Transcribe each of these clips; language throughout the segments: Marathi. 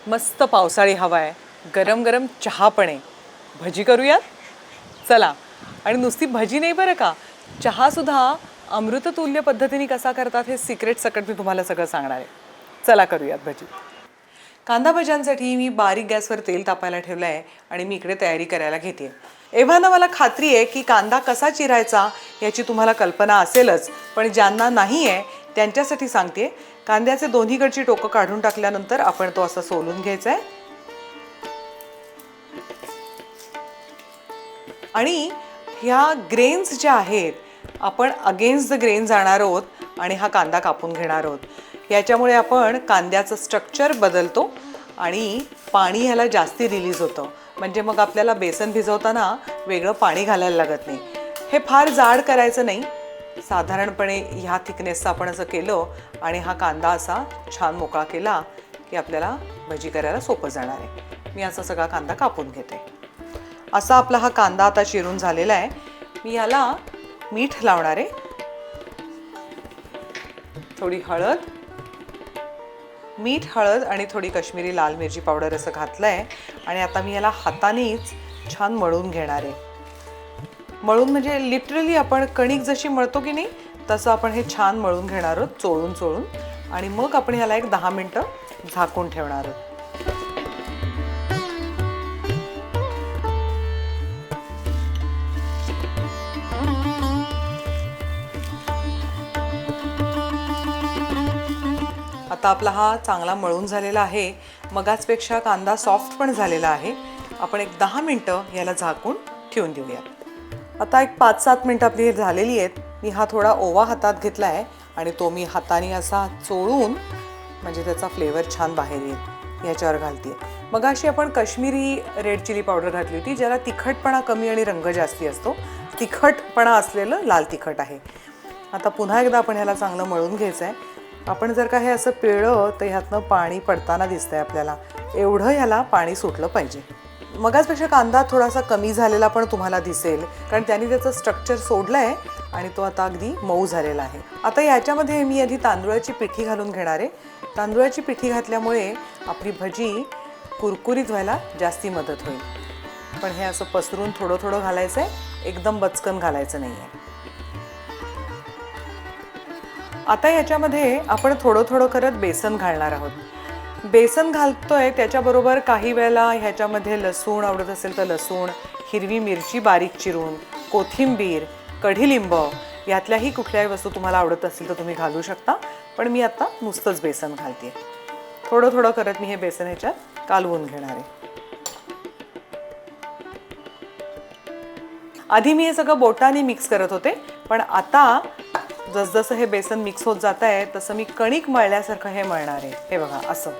मस्त पावसाळी हवा आहे, गरम गरम चहा पण आहे. भजी करूयात? चला. आणि नुसती भजी नाही बरं का, चहासुद्धा अमृततुल्य पद्धतीने कसा करतात हे सिक्रेट सकट मी तुम्हाला सगळं सांगणार आहे. चला करूयात भजी. कांदा भज्यांसाठी मी बारीक गॅसवर तेल तापायला ठेवलं आहे आणि मी इकडे तयारी करायला घेते. एव्हाना मला खात्री आहे की कांदा कसा चिरायचा याची तुम्हाला कल्पना असेलच, पण ज्यांना नाही आहे त्यांच्यासाठी सांगते. कांद्याचे दोन्हीकडची टोकं काढून टाकल्यानंतर आपण तो असा सोलून घ्यायचा आहे आणि ह्या ग्रेन्स ज्या आहेत आपण अगेन्स्ट द ग्रेन जाणार आहोत आणि हा कांदा कापून घेणार आहोत. याच्यामुळे आपण कांद्याचं स्ट्रक्चर बदलतो आणि पाणी ह्याला जास्ती रिलीज होतं, म्हणजे मग आपल्याला बेसन भिजवताना वेगळं पाणी घालायला लागत नाही. हे फार जाड करायचं नाही, साधारणपणे ह्या थिकनेसचं आपण असं केलं आणि हा कांदा असा छान मोकळा केला की आपल्याला भजी करायला सोपं जाणार आहे. मी असा सगळा कांदा कापून घेते. असा आपला हा कांदा आता चिरून झालेला आहे. मी याला मीठ लावणार आहे, थोडी हळद, मीठ, हळद आणि थोडी काश्मीरी लाल मिरची पावडर असं घातलं आहे आणि आता मी याला हातानेच छान मळून घेणार आहे. मळून म्हणजे लिटरली आपण कणिक जशी मळतो की नाही तसं आपण हे छान मळून घेणार आहोत, चोळून चोळून. आणि मग आपण याला एक 10 मिनटं झाकून ठेवणार आहोत. आता आपला हा चांगला मळून झालेला आहे, मगाचपेक्षा कांदा सॉफ्ट पण झालेला आहे. आपण एक 10 मिनटं याला झाकून ठेवून देऊयात. आता एक 5-7 मिनटं आपली झालेली आहेत. मी हा थोडा ओवा हातात घेतला आहे आणि तो मी हाताने असा चोळून म्हणजे त्याचा फ्लेवर छान बाहेर येईल याच्यावर घालते. मग अशी आपण काश्मीरी रेड चिली पावडर घातली होती, ज्याला तिखटपणा कमी आणि रंग जास्ती असतो. तिखटपणा असलेलं लाल तिखट आहे. आता पुन्हा एकदा आपण ह्याला चांगलं मळून घ्यायचं आहे. आपण जर का हे असं पिळलं तर ह्यातनं पाणी पडताना दिसतंय आपल्याला, एवढं ह्याला पाणी सुटलं पाहिजे. मगाचपेक्षा कांदा थोडासा कमी झालेला पण तुम्हाला दिसेल, कारण त्याने त्याचं स्ट्रक्चर सोडलं आहे आणि तो आता अगदी मऊ झालेला आहे. आता याच्यामध्ये मी आधी तांदूळाची पिठी घालून घेणार आहे. तांदूळाची पिठी घातल्यामुळे आपली भजी कुरकुरीत व्हायला जास्ती मदत होईल. पण हे असं पसरून थोडं थोडं घालायचं आहे, एकदम बचकन घालायचं नाही आहे. आता याच्यामध्ये आपण थोडं थोडं करत बेसन घालणार आहोत. बेसन घालतोय त्याच्याबरोबर काही वेळेला ह्याच्यामध्ये लसूण आवडत असेल तर लसूण, हिरवी मिरची बारीक चिरून, कोथिंबीर, कढीलिंब यातल्याही कुठल्याही वस्तू तुम्हाला आवडत असतील तर तुम्ही घालू शकता. पण मी आता नुसतंच बेसन घालते. थोडं थोडं करत मी हे बेसन ह्याच्यात कालवून घेणार आहे. आधी मी हे सगळं बोटाने मिक्स करत होते, पण आता जसजसं हे बेसन मिक्स होत जात आहे तसं मी कणिक मळल्यासारखं हे मळणार आहे. हे बघा असं.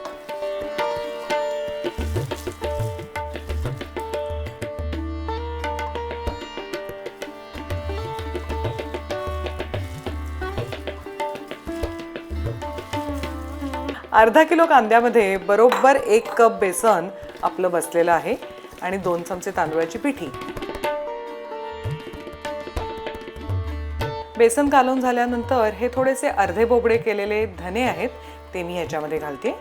अर्धा किलो कांद्यामध्ये बरोबर 1 कप बेसन आपलं बसलेलं आहे आणि 2 चमचे तांदूळाची पिठी. बेसन कालवून झाल्यानंतर हे थोडेसे अर्धे बोबडे केलेले धने आहेत, ते मी ह्याच्यामध्ये घालते.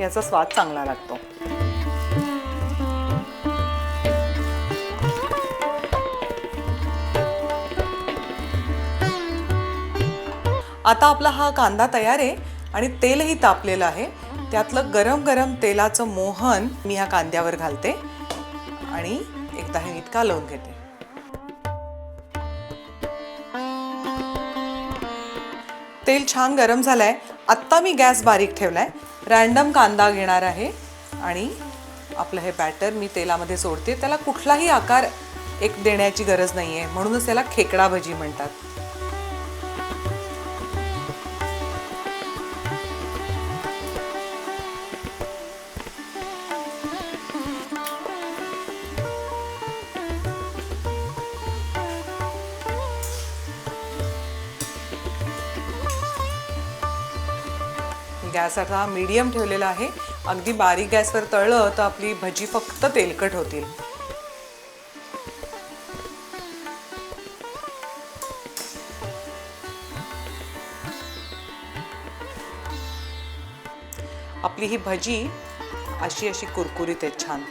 याचा स्वाद चांगला लागतो. आता आपला हा कांदा तयार आहे आणि तेलही तापलेलं आहे. त्यातलं गरम गरम तेलाचं मोहन मी ह्या कांद्यावर घालते आणि एकदा हे नीट कालवून घेते. तेल छान गरम झालंय. आत्ता मी गॅस बारीक ठेवलाय. रॅन्डम कांदा घेणार आहे आणि आपलं हे बॅटर मी तेलामध्ये सोडते. त्याला कुठलाही आकार एक देण्याची गरज नाही आहे, म्हणूनच त्याला खेकडा भजी म्हणतात. गॅस आता मीडियम ठेवलेला आहे. अगदी बारीक गॅसवर तळलं तर आपली भजी फक्त तेलकट होतील. आपली ही भजी अशी अशी कुरकुरीत आहेत छान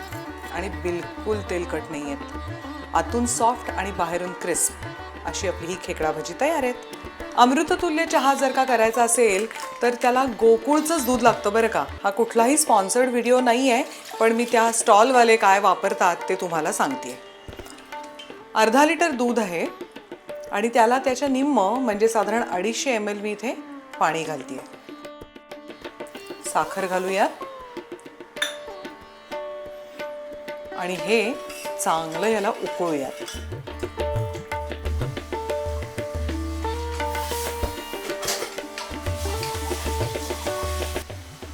आणि बिलकुल तेलकट नाही आहेत. आतून सॉफ्ट आणि बाहेरून क्रिस्प अशी आपली ही खेकडा भजी तयार आहेत. अमृततुल्य चहा जर का करायचा असेल तर त्याला गोकुळचंच दूध लागतं बरं का. हा कुठलाही स्पॉन्सर्ड व्हिडिओ नाही आहे, पण मी त्या स्टॉलवाले काय वापरतात ते तुम्हाला सांगते. अर्धा लिटर दूध आहे आणि त्याला त्याच्या निम्म म्हणजे साधारण 250 ml मी इथे पाणी घालते. साखर घालूयात आणि हे चांगलं याला उकळूयात.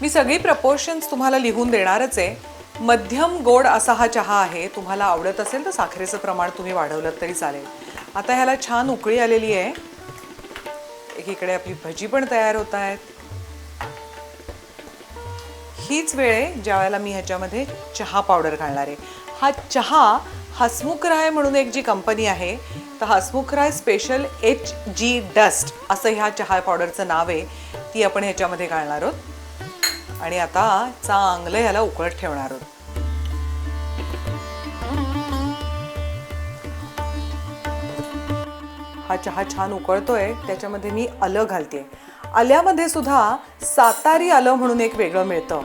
मी सगळी प्रपोर्शन्स तुम्हाला लिहून देणारच आहे. मध्यम गोड असा हा चहा आहे. तुम्हाला आवडत असेल तर साखरेचं प्रमाण तुम्ही वाढवलं तरी चालेल. आता ह्याला छान उकळी आलेली आहे. एकीकडे आपली भजी पण तयार होत आहेत. हीच वेळ आहे ज्या वेळेला मी ह्याच्यामध्ये चहा पावडर घालणार आहे. हा चहा हसमुखराय म्हणून एक जी कंपनी आहे, तर हसमुखराय स्पेशल HG डस्ट असं ह्या चहा पावडरचं नाव आहे. ती आपण ह्याच्यामध्ये घालणार आहोत आणि आता चांगलं ह्याला उकळत ठेवणार आहोत. हा चहा छान उकळतोय, त्याच्यामध्ये मी आलं घालते. आल्यामध्ये सुद्धा सातारी आलं म्हणून एक वेगळं मिळतं,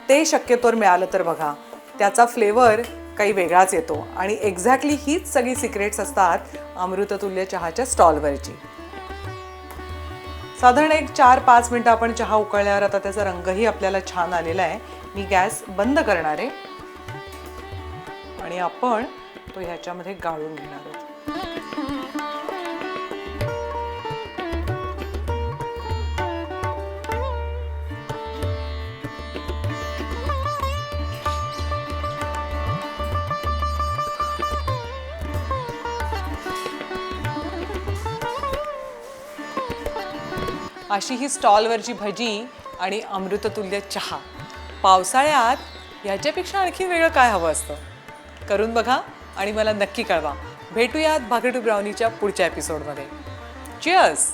ते शक्यतोवर मिळालं तर बघा. त्याचा फ्लेवर काही वेगळाच येतो आणि एक्झॅक्टली हीच सगळी सिक्रेट्स असतात अमृततुल्य चहाच्या स्टॉलवरची. साधारण एक 4-5 मिनटं आपण चहा उकळल्यावर आता त्याचा रंगही आपल्याला छान आलेला आहे. मी गॅस बंद करणार आहे आणि आपण तो ह्याच्यामध्ये गाळून घेणार आहोत. अशी ही स्टॉलवरची भजी आणि अमृततुल्य चहा. पावसाळ्यात ह्याच्यापेक्षा आणखी वेगळं काय हवं असतं. करून बघा आणि मला नक्की कळवा. भेटूयात भाकरी टू ब्राउनीच्या पुढच्या एपिसोडमध्ये. चिअर्स.